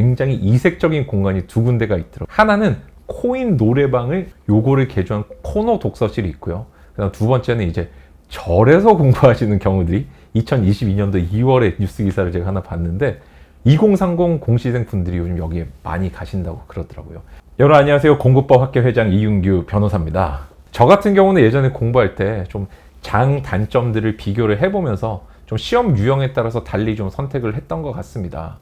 굉장히 이색적인 공간이 두 군데가 있더라고요. 하나는 코인 노래방을 요거를 개조한 코너 독서실이 있고요. 그다음 두 번째는 이제 절에서 공부하시는 경우들이 2022년도 2월에 뉴스 기사를 제가 하나 봤는데 2030 공시생 분들이 요즘 여기에 많이 가신다고 그러더라고요. 여러분 안녕하세요. 공부법 학회 회장 이윤규 변호사입니다. 저 같은 경우는 예전에 공부할 때 좀 장단점들을 비교를 해보면서 좀 시험 유형에 따라서 달리 좀 선택을 했던 것 같습니다.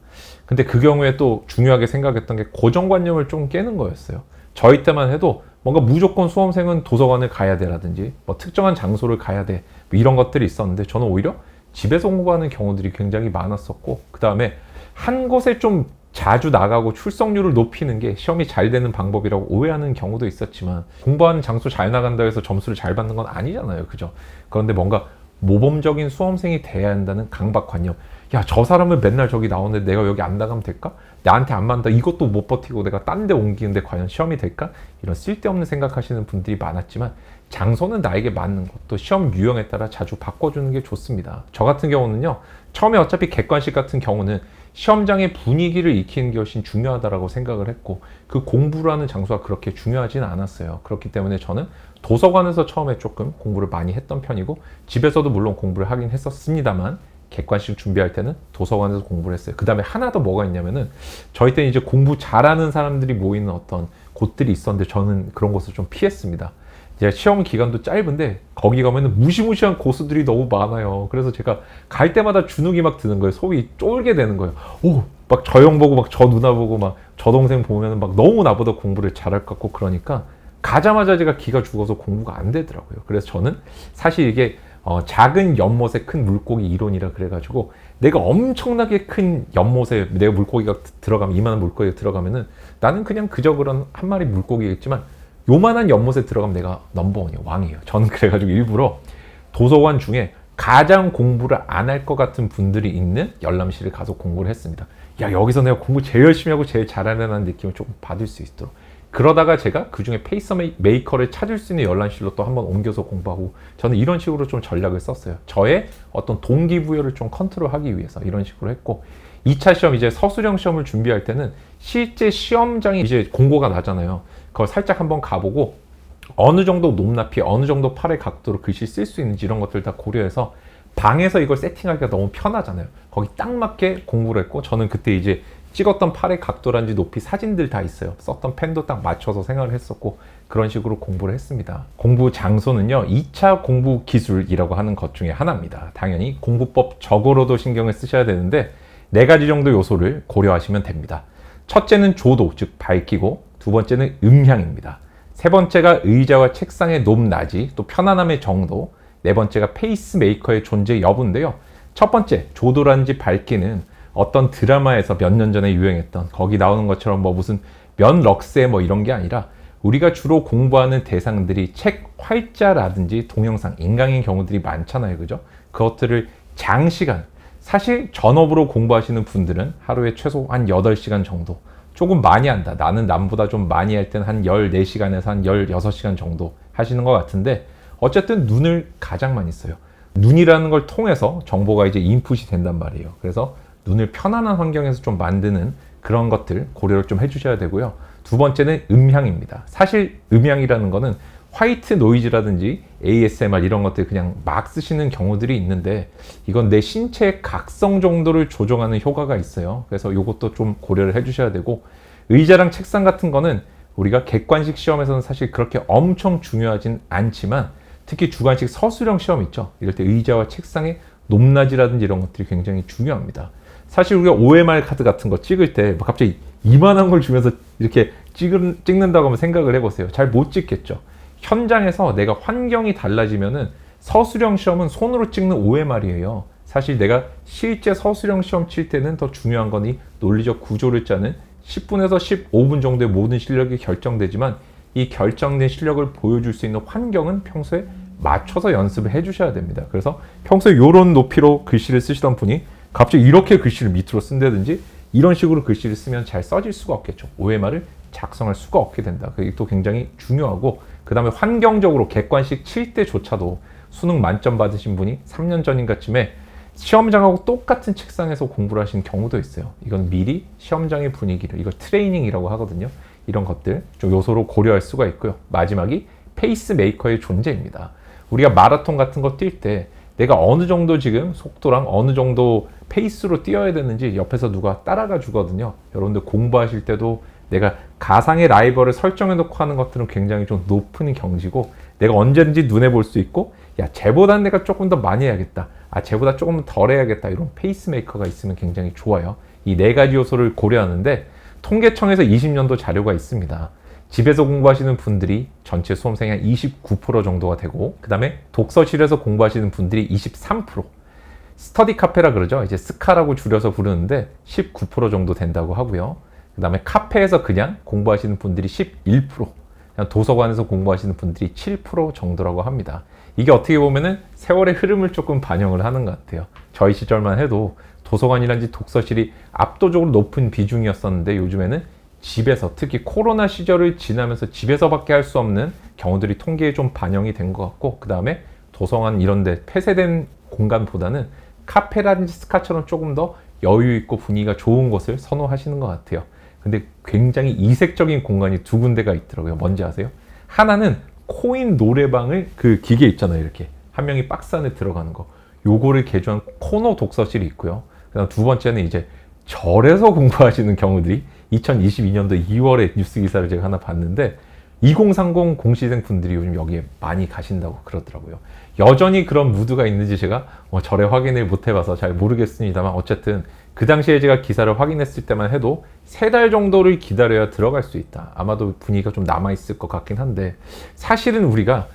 근데 그 경우에 또 중요하게 생각했던 게 고정관념을 좀 깨는 거였어요. 저희 때만 해도 뭔가 무조건 수험생은 도서관을 가야 돼라든지 뭐 특정한 장소를 가야 돼 뭐 이런 것들이 있었는데 저는 오히려 집에서 공부하는 경우들이 굉장히 많았었고 그 다음에 한 곳에 좀 자주 나가고 출석률을 높이는 게 시험이 잘 되는 방법이라고 오해하는 경우도 있었지만 공부하는 장소 잘 나간다 해서 점수를 잘 받는 건 아니잖아요. 그죠? 그런데 뭔가 모범적인 수험생이 돼야 한다는 강박관념. 야, 저 사람은 맨날 저기 나오는데 내가 여기 안 나가면 될까? 나한테 안 맞는다. 이것도 못 버티고 내가 딴 데 옮기는데 과연 시험이 될까? 이런 쓸데없는 생각하시는 분들이 많았지만 장소는 나에게 맞는 것도 시험 유형에 따라 자주 바꿔주는 게 좋습니다. 저 같은 경우는요. 처음에 어차피 객관식 같은 경우는 시험장의 분위기를 익히는 게 훨씬 중요하다고 생각을 했고 그 공부를 하는 장소가 그렇게 중요하지는 않았어요. 그렇기 때문에 저는 도서관에서 처음에 조금 공부를 많이 했던 편이고 집에서도 물론 공부를 하긴 했었습니다만 객관식 준비할 때는 도서관에서 공부를 했어요. 그 다음에 하나 더 뭐가 있냐면은 저희 때는 이제 공부 잘하는 사람들이 모이는 어떤 곳들이 있었는데 저는 그런 곳을 좀 피했습니다. 이제 시험 기간도 짧은데 거기 가면은 무시무시한 고수들이 너무 많아요. 그래서 제가 갈 때마다 주눅이 막 드는 거예요. 속이 쫄게 되는 거예요. 오, 막 저 형 보고 막 저 누나 보고 막 저 동생 보면은 막 너무 나보다 공부를 잘할 것 같고 그러니까 가자마자 제가 기가 죽어서 공부가 안 되더라고요. 그래서 저는 사실 이게 작은 연못에 큰 물고기 이론이라 그래가지고 내가 엄청나게 큰 연못에 내가 물고기가 들어가면 이만한 물고기가 들어가면은 나는 그냥 그저 그런 한 마리 물고기겠지만 요만한 연못에 들어가면 내가 넘버원이에요. 왕이에요. 저는 그래가지고 일부러 도서관 중에 가장 공부를 안 할 것 같은 분들이 있는 열람실에 가서 공부를 했습니다. 야, 여기서 내가 공부 제일 열심히 하고 제일 잘하는 느낌을 조금 받을 수 있도록. 그러다가 제가 그 중에 페이스메이커를 찾을 수 있는 열람실로 또 한번 옮겨서 공부하고 저는 이런 식으로 좀 전략을 썼어요. 저의 어떤 동기부여를 좀 컨트롤하기 위해서 이런 식으로 했고 2차 시험 이제 서술형 시험을 준비할 때는 실제 시험장이 이제 공고가 나잖아요. 그걸 살짝 한번 가보고 어느 정도 높낮이, 어느 정도 팔의 각도로 글씨 쓸 수 있는지 이런 것들 다 고려해서 방에서 이걸 세팅하기가 너무 편하잖아요. 거기 딱 맞게 공부를 했고 저는 그때 이제 찍었던 팔의 각도라든지 높이 사진들 다 있어요. 썼던 펜도 딱 맞춰서 생각을 했었고 그런 식으로 공부를 했습니다. 공부 장소는요. 2차 공부 기술이라고 하는 것 중에 하나입니다. 당연히 공부법 적어로도 신경을 쓰셔야 되는데 4가지 정도 요소를 고려하시면 됩니다. 첫째는 조도, 즉 밝기고 두 번째는 음향입니다. 세 번째가 의자와 책상의 높낮이, 또 편안함의 정도, 네 번째가 페이스메이커의 존재 여부인데요. 첫 번째, 조도라든지 밝기는 어떤 드라마에서 몇 년 전에 유행했던 거기 나오는 것처럼 뭐 무슨 면 럭세 뭐 이런 게 아니라 우리가 주로 공부하는 대상들이 책 활자라든지 동영상, 인강인 경우들이 많잖아요. 그죠? 그것들을 장시간, 사실 전업으로 공부하시는 분들은 하루에 최소 한 8시간 정도 조금 많이 한다. 나는 남보다 좀 많이 할 때는 한 14시간에서 한 16시간 정도 하시는 것 같은데 어쨌든 눈을 가장 많이 써요. 눈이라는 걸 통해서 정보가 이제 인풋이 된단 말이에요. 그래서 눈을 편안한 환경에서 좀 만드는 그런 것들 고려를 좀 해주셔야 되고요. 두 번째는 음향입니다. 사실 음향이라는 거는 화이트 노이즈라든지 ASMR 이런 것들 그냥 막 쓰시는 경우들이 있는데 이건 내 신체의 각성 정도를 조정하는 효과가 있어요. 그래서 이것도 좀 고려를 해주셔야 되고 의자랑 책상 같은 거는 우리가 객관식 시험에서는 사실 그렇게 엄청 중요하진 않지만 특히 주관식 서술형 시험 있죠. 이럴 때 의자와 책상의 높낮이라든지 이런 것들이 굉장히 중요합니다. 사실 우리가 OMR 카드 같은 거 찍을 때 갑자기 이만한 걸 주면서 이렇게 찍는다고 하면 생각을 해보세요. 잘 못 찍겠죠. 현장에서 내가 환경이 달라지면은 서술형 시험은 손으로 찍는 OMR이에요. 사실 내가 실제 서술형 시험 칠 때는 더 중요한 거니 논리적 구조를 짜는 10분에서 15분 정도의 모든 실력이 결정되지만 이 결정된 실력을 보여줄 수 있는 환경은 평소에 맞춰서 연습을 해주셔야 됩니다. 그래서 평소에 이런 높이로 글씨를 쓰시던 분이 갑자기 이렇게 글씨를 밑으로 쓴다든지 이런 식으로 글씨를 쓰면 잘 써질 수가 없겠죠. OMR을 작성할 수가 없게 된다. 그게 또 굉장히 중요하고 그 다음에 환경적으로 객관식 칠 때조차도 수능 만점 받으신 분이 3년 전인가쯤에 시험장하고 똑같은 책상에서 공부를 하시는 경우도 있어요. 이건 미리 시험장의 분위기를, 이걸 트레이닝이라고 하거든요. 이런 것들 좀 요소로 고려할 수가 있고요. 마지막이 페이스메이커의 존재입니다. 우리가 마라톤 같은 거 뛸 때 내가 어느 정도 지금 속도랑 어느 정도 페이스로 뛰어야 되는지 옆에서 누가 따라가 주거든요. 여러분들 공부하실 때도 내가 가상의 라이벌을 설정해 놓고 하는 것들은 굉장히 좀 높은 경지고, 내가 언제든지 눈에 볼 수 있고, 야, 쟤보단 내가 조금 더 많이 해야겠다, 아, 쟤보다 조금 덜 해야겠다, 이런 페이스메이커가 있으면 굉장히 좋아요. 이 네 가지 요소를 고려하는데 통계청에서 20년도 자료가 있습니다. 집에서 공부하시는 분들이 전체 수험생의 한 29% 정도가 되고, 그 다음에 독서실에서 공부하시는 분들이 23%, 스터디 카페라 그러죠. 이제 스카라고 줄여서 부르는데 19% 정도 된다고 하고요. 그 다음에 카페에서 그냥 공부하시는 분들이 11%, 그냥 도서관에서 공부하시는 분들이 7% 정도라고 합니다. 이게 어떻게 보면은 세월의 흐름을 조금 반영을 하는 것 같아요. 저희 시절만 해도 도서관이란지 독서실이 압도적으로 높은 비중이었었는데, 요즘에는 집에서, 특히 코로나 시절을 지나면서 집에서밖에 할 수 없는 경우들이 통계에 좀 반영이 된 것 같고, 그 다음에 도서관 이런 데 폐쇄된 공간보다는 카페라든지 스카처럼 조금 더 여유 있고 분위기가 좋은 곳을 선호하시는 것 같아요. 근데 굉장히 이색적인 공간이 두 군데가 있더라고요. 뭔지 아세요? 하나는 코인 노래방을, 그 기계 있잖아요. 이렇게 한 명이 박스 안에 들어가는 거, 요거를 개조한 코너 독서실이 있고요. 그다음 두 번째는 이제 절에서 공부하시는 경우들이 2022년도 2월에 뉴스 기사를 제가 하나 봤는데, 2030 공시생 분들이 요즘 여기에 많이 가신다고 그러더라고요. 여전히 그런 무드가 있는지 제가 절에 확인을 못 해봐서 잘 모르겠습니다만, 어쨌든 그 당시에 제가 기사를 확인했을 때만 해도 3달 정도를 기다려야 들어갈 수 있다. 아마도 분위기가 좀 남아있을 것 같긴 한데, 사실은 우리가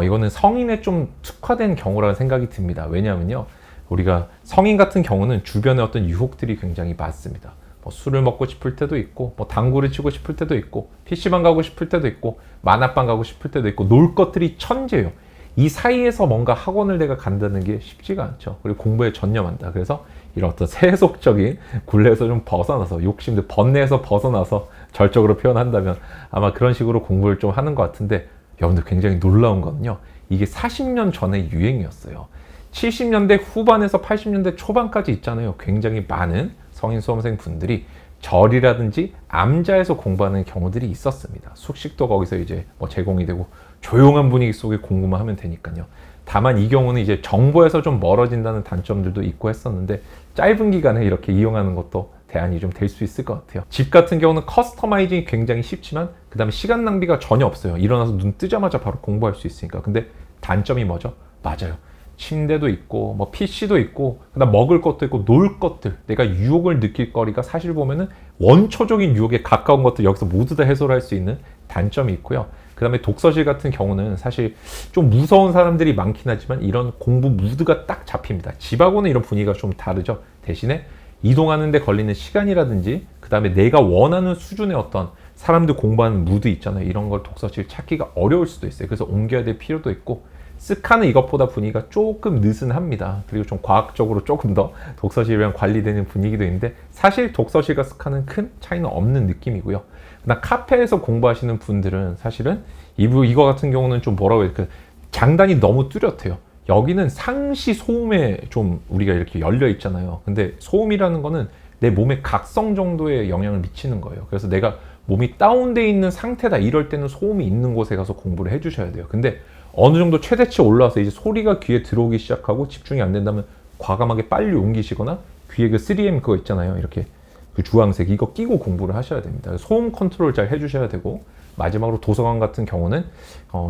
이거는 성인에 좀 특화된 경우라는 생각이 듭니다. 왜냐하면요, 우리가 성인 같은 경우는 주변에 어떤 유혹들이 굉장히 많습니다. 뭐 술을 먹고 싶을 때도 있고, 뭐 당구를 치고 싶을 때도 있고, PC방 가고 싶을 때도 있고, 만화방 가고 싶을 때도 있고, 놀 것들이 천재예요. 이 사이에서 뭔가 학원을 내가 간다는 게 쉽지가 않죠. 그리고 공부에 전념한다. 그래서 이런 어떤 세속적인 굴레에서 좀 벗어나서, 욕심들, 번뇌에서 벗어나서 절적으로 표현한다면 아마 그런 식으로 공부를 좀 하는 것 같은데, 여러분들 굉장히 놀라운 거는요, 이게 40년 전의 유행이었어요. 70년대 후반에서 80년대 초반까지 있잖아요. 굉장히 많은 성인 수험생 분들이 절이라든지 암자에서 공부하는 경우들이 있었습니다. 숙식도 거기서 이제 뭐 제공이 되고 조용한 분위기 속에 공부만 하면 되니까요. 다만 이 경우는 이제 정보에서 좀 멀어진다는 단점들도 있고 했었는데, 짧은 기간에 이렇게 이용하는 것도 대안이 좀 될 수 있을 것 같아요. 집 같은 경우는 커스터마이징이 굉장히 쉽지만, 그 다음에 시간 낭비가 전혀 없어요. 일어나서 눈 뜨자마자 바로 공부할 수 있으니까. 근데 단점이 뭐죠? 맞아요. 침대도 있고, 뭐 PC도 있고, 그다음 먹을 것도 있고, 놀 것들, 내가 유혹을 느낄 거리가 사실 보면은 원초적인 유혹에 가까운 것들, 여기서 모두 다 해소를 할 수 있는 단점이 있고요. 그 다음에 독서실 같은 경우는 사실 좀 무서운 사람들이 많긴 하지만 이런 공부 무드가 딱 잡힙니다. 집하고는 이런 분위기가 좀 다르죠. 대신에 이동하는 데 걸리는 시간이라든지, 그 다음에 내가 원하는 수준의 어떤 사람들 공부하는 무드 있잖아요. 이런 걸 독서실 찾기가 어려울 수도 있어요. 그래서 옮겨야 될 필요도 있고, 스카는 이것보다 분위기가 조금 느슨합니다. 그리고 좀 과학적으로 조금 더 독서실이랑 관리되는 분위기도 있는데, 사실 독서실과 스카는 큰 차이는 없는 느낌이고요. 그다음 카페에서 공부하시는 분들은 사실은 이거 같은 경우는 좀 뭐라고 해야 될까, 장단이 너무 뚜렷해요. 여기는 상시 소음에 좀 우리가 이렇게 열려 있잖아요. 근데 소음이라는 거는 내 몸에 각성 정도의 영향을 미치는 거예요. 그래서 내가 몸이 다운돼 있는 상태다, 이럴 때는 소음이 있는 곳에 가서 공부를 해주셔야 돼요. 근데 어느 정도 최대치 올라와서 이제 소리가 귀에 들어오기 시작하고 집중이 안 된다면 과감하게 빨리 옮기시거나, 귀에 그 3M 그거 있잖아요. 이렇게 그 주황색, 이거 끼고 공부를 하셔야 됩니다. 소음 컨트롤 잘 해주셔야 되고, 마지막으로 도서관 같은 경우는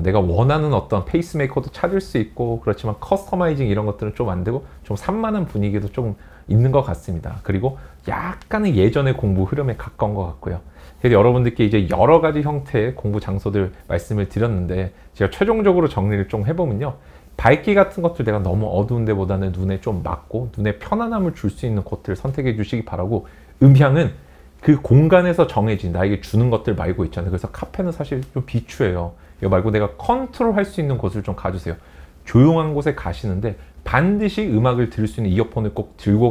내가 원하는 어떤 페이스메이커도 찾을 수 있고, 그렇지만 커스터마이징 이런 것들은 좀 안 되고 좀 산만한 분위기도 좀 있는 것 같습니다. 그리고 약간은 예전의 공부 흐름에 가까운 것 같고요. 그래서 여러분들께 이제 여러 가지 형태의 공부 장소들 말씀을 드렸는데, 제가 최종적으로 정리를 좀 해보면요, 밝기 같은 것들 내가 너무 어두운 데보다는 눈에 좀 맞고 눈에 편안함을 줄 수 있는 곳들을 선택해 주시기 바라고, 음향은 그 공간에서 정해진 나에게 주는 것들 말고 있잖아요. 그래서 카페는 사실 좀 비추해요. 이거 말고 내가 컨트롤 할 수 있는 곳을 좀 가주세요. 조용한 곳에 가시는데 반드시 음악을 들을 수 있는 이어폰을 꼭 들고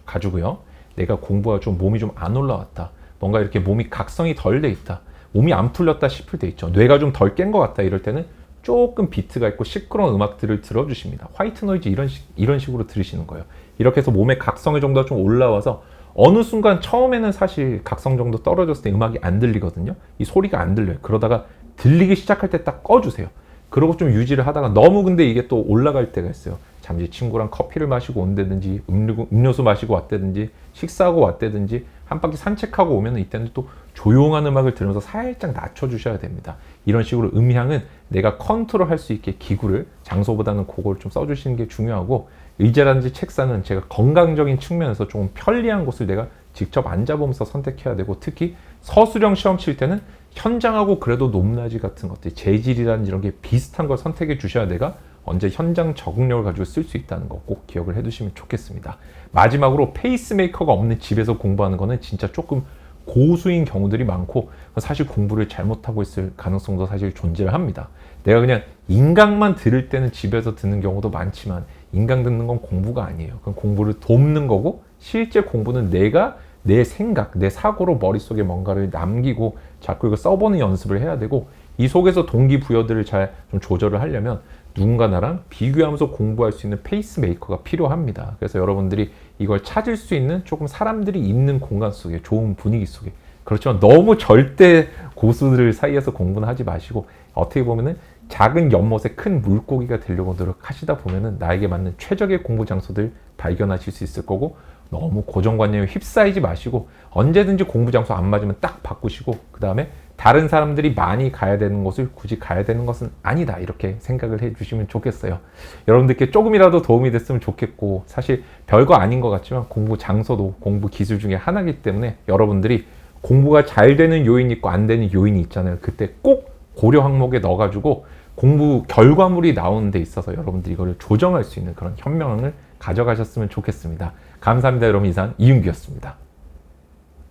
가지고요. 내가 공부가 좀 몸이 좀 안 올라왔다, 뭔가 이렇게 몸이 각성이 덜 돼 있다, 몸이 안 풀렸다 싶을 때 있죠. 뇌가 좀 덜 깬 것 같다, 이럴 때는 조금 비트가 있고 시끄러운 음악들을 들어주십니다. 화이트 노이즈 이런 식으로 들으시는 거예요. 이렇게 해서 몸의 각성의 정도가 좀 올라와서 어느 순간 처음에는 사실 각성 정도 떨어졌을 때 음악이 안 들리거든요. 이 소리가 안 들려요. 그러다가 들리기 시작할 때 딱 꺼주세요. 그러고 좀 유지를 하다가 너무 근데 이게 또 올라갈 때가 있어요. 잠시 친구랑 커피를 마시고 온다든지 음료수 마시고 왔다든지 식사하고 왔다든지 한 바퀴 산책하고 오면 이때는 또 조용한 음악을 들으면서 살짝 낮춰주셔야 됩니다. 이런 식으로 음향은 내가 컨트롤할 수 있게 기구를 장소보다는 그걸 좀 써주시는 게 중요하고 의자라든지 책상은 제가 건강적인 측면에서 조금 편리한 곳을 내가 직접 앉아보면서 선택해야 되고 특히 서술형 시험 칠 때는 현장하고 그래도 높낮이 같은 것들 재질이라든지 이런 게 비슷한 걸 선택해 주셔야 내가 언제 현장 적응력을 가지고 쓸 수 있다는 거 꼭 기억을 해두시면 좋겠습니다. 마지막으로 페이스메이커가 없는 집에서 공부하는 거는 진짜 조금 고수인 경우들이 많고 사실 공부를 잘못하고 있을 가능성도 사실 존재를 합니다. 내가 그냥 인강만 들을 때는 집에서 듣는 경우도 많지만 인강 듣는 건 공부가 아니에요. 그건 공부를 돕는 거고 실제 공부는 내가 내 생각, 내 사고로 머릿속에 뭔가를 남기고 자꾸 이거 써보는 연습을 해야 되고 이 속에서 동기부여들을 잘 좀 조절을 하려면 누군가 나랑 비교하면서 공부할 수 있는 페이스메이커가 필요합니다. 그래서 여러분들이 이걸 찾을 수 있는 조금 사람들이 있는 공간 속에 좋은 분위기 속에 그렇지만 너무 절대 고수들 사이에서 공부는 하지 마시고 어떻게 보면은 작은 연못에 큰 물고기가 되려고 노력하시다 보면은 나에게 맞는 최적의 공부 장소들 발견하실 수 있을 거고 너무 고정관념에 휩싸이지 마시고 언제든지 공부 장소 안 맞으면 딱 바꾸시고 그 다음에 다른 사람들이 많이 가야 되는 곳을 굳이 가야 되는 것은 아니다 이렇게 생각을 해주시면 좋겠어요. 여러분들께 조금이라도 도움이 됐으면 좋겠고 사실 별거 아닌 것 같지만 공부 장소도 공부 기술 중에 하나이기 때문에 여러분들이 공부가 잘 되는 요인이 있고 안 되는 요인이 있잖아요. 그때 꼭 고려 항목에 넣어가지고 공부 결과물이 나오는 데 있어서 여러분들이 이걸 조정할 수 있는 그런 현명을 가져가셨으면 좋겠습니다. 감사합니다. 여러분 이상 이윤규였습니다.